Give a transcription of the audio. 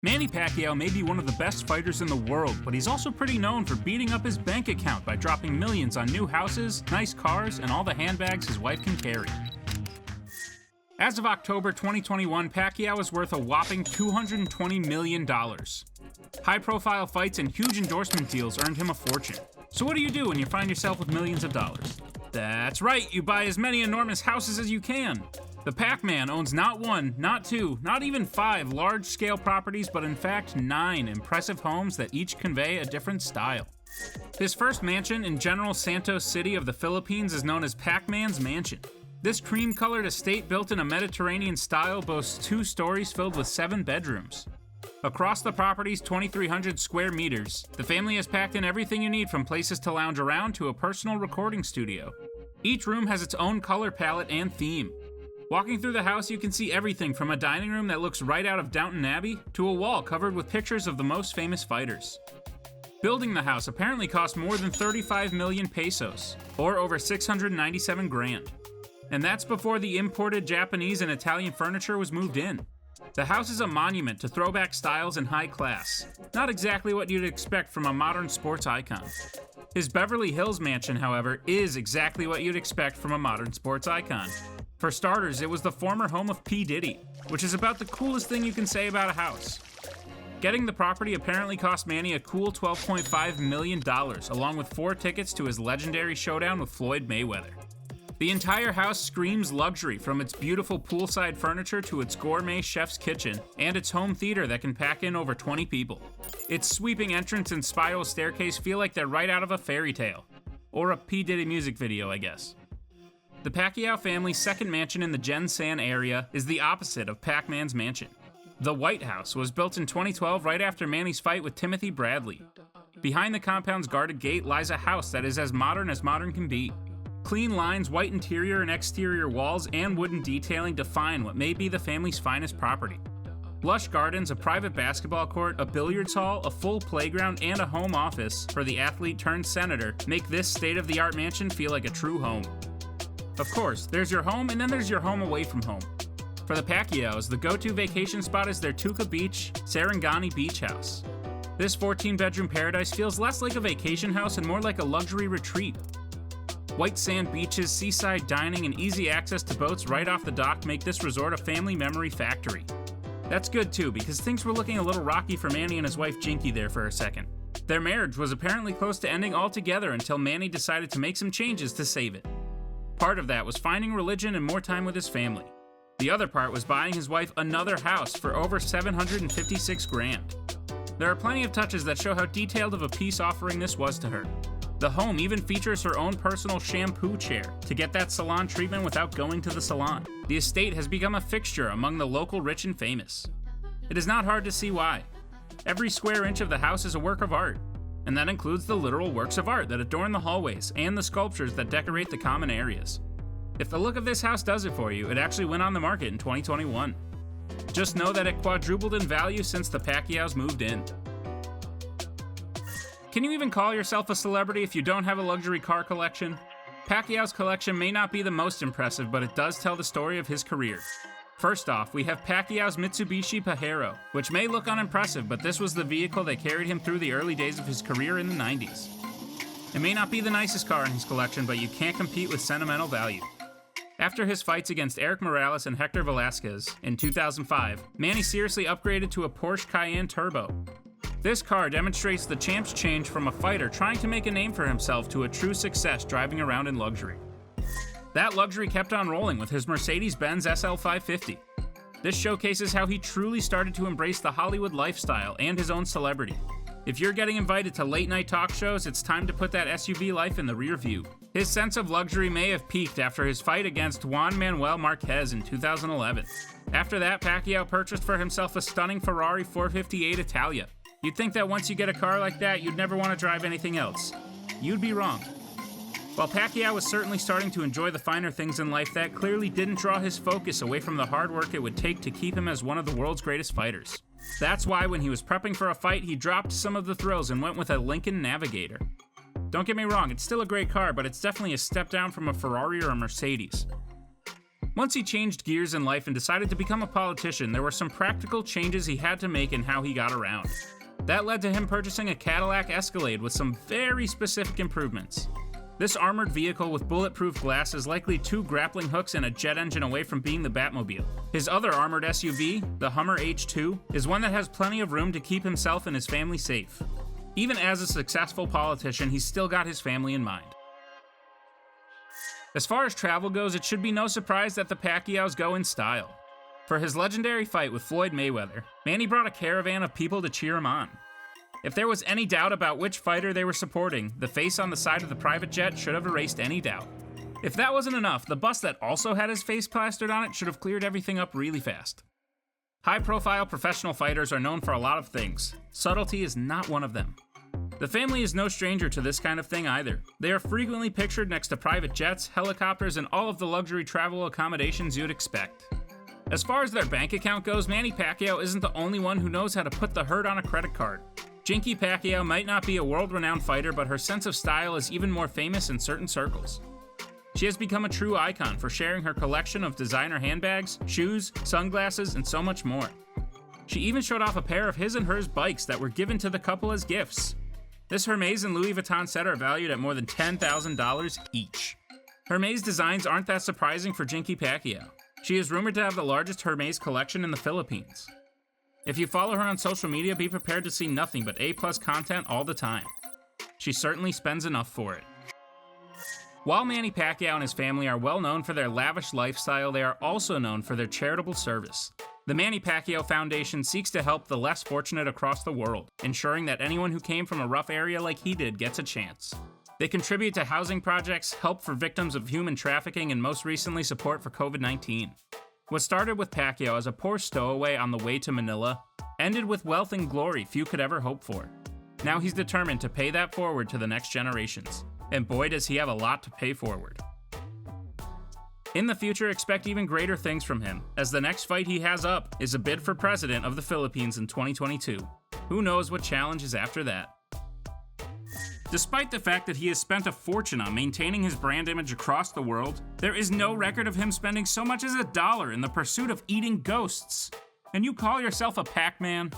Manny Pacquiao may be one of the best fighters in the world, but he's also pretty known for beating up his bank account by dropping millions on new houses, nice cars, and all the handbags his wife can carry. As of October 2021, Pacquiao is worth a whopping $220 million. High-profile fights and huge endorsement deals earned him a fortune. So what do you do when you find yourself with millions of dollars? That's right, you buy as many enormous houses as you can. The Pac Man owns not one, not two, not even 5 large-scale properties, but in fact 9 impressive homes that each convey a different style. His first mansion in General Santos City of the Philippines is known as Pac Man's Mansion. This cream-colored estate built in a Mediterranean style boasts 2 stories filled with 7 bedrooms. Across the property's 2,300 square meters, the family has packed in everything you need from places to lounge around to a personal recording studio. Each room has its own color palette and theme. Walking through the house, you can see everything from a dining room that looks right out of Downton Abbey to a wall covered with pictures of the most famous fighters. Building the house apparently cost more than 35 million pesos, or over 697 grand. And that's before the imported Japanese and Italian furniture was moved in. The house is a monument to throwback styles and high class. Not exactly what you'd expect from a modern sports icon. His Beverly Hills mansion, however, is exactly what you'd expect from a modern sports icon. For starters, it was the former home of P. Diddy, which is about the coolest thing you can say about a house. Getting the property apparently cost Manny a cool $12.5 million, along with 4 tickets to his legendary showdown with Floyd Mayweather. The entire house screams luxury, from its beautiful poolside furniture to its gourmet chef's kitchen, and its home theater that can pack in over 20 people. Its sweeping entrance and spiral staircase feel like they're right out of a fairy tale. Or a P. Diddy music video, I guess. The Pacquiao family's second mansion in the Gen San area is the opposite of Pac Man's Mansion. The White House was built in 2012 right after Manny's fight with Timothy Bradley. Behind the compound's guarded gate lies a house that is as modern can be. Clean lines, white interior and exterior walls, and wooden detailing define what may be the family's finest property. Lush gardens, a private basketball court, a billiards hall, a full playground, and a home office for the athlete-turned-senator make this state-of-the-art mansion feel like a true home. Of course, there's your home and then there's your home away from home. For the Pacquiaos, the go-to vacation spot is their Tuca Beach, Sarangani Beach House. This 14-bedroom paradise feels less like a vacation house and more like a luxury retreat. White sand beaches, seaside dining, and easy access to boats right off the dock make this resort a family memory factory. That's good too, because things were looking a little rocky for Manny and his wife Jinkee there for a second. Their marriage was apparently close to ending altogether until Manny decided to make some changes to save it. Part of that was finding religion and more time with his family. The other part was buying his wife another house for over 756 grand. There are plenty of touches that show how detailed of a peace offering this was to her. The home even features her own personal shampoo chair to get that salon treatment without going to the salon. The estate has become a fixture among the local rich and famous. It is not hard to see why. Every square inch of the house is a work of art. And that includes the literal works of art that adorn the hallways and the sculptures that decorate the common areas. If the look of this house does it for you, it actually went on the market in 2021. Just know that it quadrupled in value since the Pacquiaos moved in. Can you even call yourself a celebrity if you don't have a luxury car collection? Pacquiao's collection may not be the most impressive, but it does tell the story of his career. First off, we have Pacquiao's Mitsubishi Pajero, which may look unimpressive, but this was the vehicle that carried him through the early days of his career in the 90s. It may not be the nicest car in his collection, but you can't compete with sentimental value. After his fights against Eric Morales and Hector Velasquez in 2005, Manny seriously upgraded to a Porsche Cayenne Turbo. This car demonstrates the champ's change from a fighter trying to make a name for himself to a true success driving around in luxury. That luxury kept on rolling with his Mercedes-Benz SL 550. This showcases how he truly started to embrace the Hollywood lifestyle and his own celebrity. If you're getting invited to late-night talk shows, it's time to put that SUV life in the rear view. His sense of luxury may have peaked after his fight against Juan Manuel Marquez in 2011. After that, Pacquiao purchased for himself a stunning Ferrari 458 Italia. You'd think that once you get a car like that, you'd never want to drive anything else. You'd be wrong. While Pacquiao was certainly starting to enjoy the finer things in life, that clearly didn't draw his focus away from the hard work it would take to keep him as one of the world's greatest fighters. That's why when he was prepping for a fight, he dropped some of the thrills and went with a Lincoln Navigator. Don't get me wrong, it's still a great car, but it's definitely a step down from a Ferrari or a Mercedes. Once he changed gears in life and decided to become a politician, there were some practical changes he had to make in how he got around. That led to him purchasing a Cadillac Escalade with some very specific improvements. This armored vehicle with bulletproof glass is likely 2 grappling hooks and a jet engine away from being the Batmobile. His other armored SUV, the Hummer H2, is one that has plenty of room to keep himself and his family safe. Even as a successful politician, he's still got his family in mind. As far as travel goes, it should be no surprise that the Pacquiaos go in style. For his legendary fight with Floyd Mayweather, Manny brought a caravan of people to cheer him on. If there was any doubt about which fighter they were supporting, the face on the side of the private jet should have erased any doubt. If that wasn't enough, the bus that also had his face plastered on it should have cleared everything up really fast. High-profile professional fighters are known for a lot of things. Subtlety is not one of them. The family is no stranger to this kind of thing either. They are frequently pictured next to private jets, helicopters, and all of the luxury travel accommodations you'd expect. As far as their bank account goes, Manny Pacquiao isn't the only one who knows how to put the hurt on a credit card. Jinkee Pacquiao might not be a world-renowned fighter, but her sense of style is even more famous in certain circles. She has become a true icon for sharing her collection of designer handbags, shoes, sunglasses, and so much more. She even showed off a pair of his and hers bikes that were given to the couple as gifts. This Hermes and Louis Vuitton set are valued at more than $10,000 each. Hermes designs aren't that surprising for Jinkee Pacquiao. She is rumored to have the largest Hermes collection in the Philippines. If you follow her on social media, be prepared to see nothing but A+ content all the time. She certainly spends enough for it. While Manny Pacquiao and his family are well known for their lavish lifestyle, they are also known for their charitable service. The Manny Pacquiao Foundation seeks to help the less fortunate across the world, ensuring that anyone who came from a rough area like he did gets a chance. They contribute to housing projects, help for victims of human trafficking, and most recently support for COVID-19. What started with Pacquiao as a poor stowaway on the way to Manila ended with wealth and glory few could ever hope for. Now he's determined to pay that forward to the next generations. And boy, does he have a lot to pay forward. In the future, expect even greater things from him, as the next fight he has up is a bid for president of the Philippines in 2022. Who knows what challenge is after that? Despite the fact that he has spent a fortune on maintaining his brand image across the world, there is no record of him spending so much as $1 in the pursuit of eating ghosts. And you call yourself a Pac Man?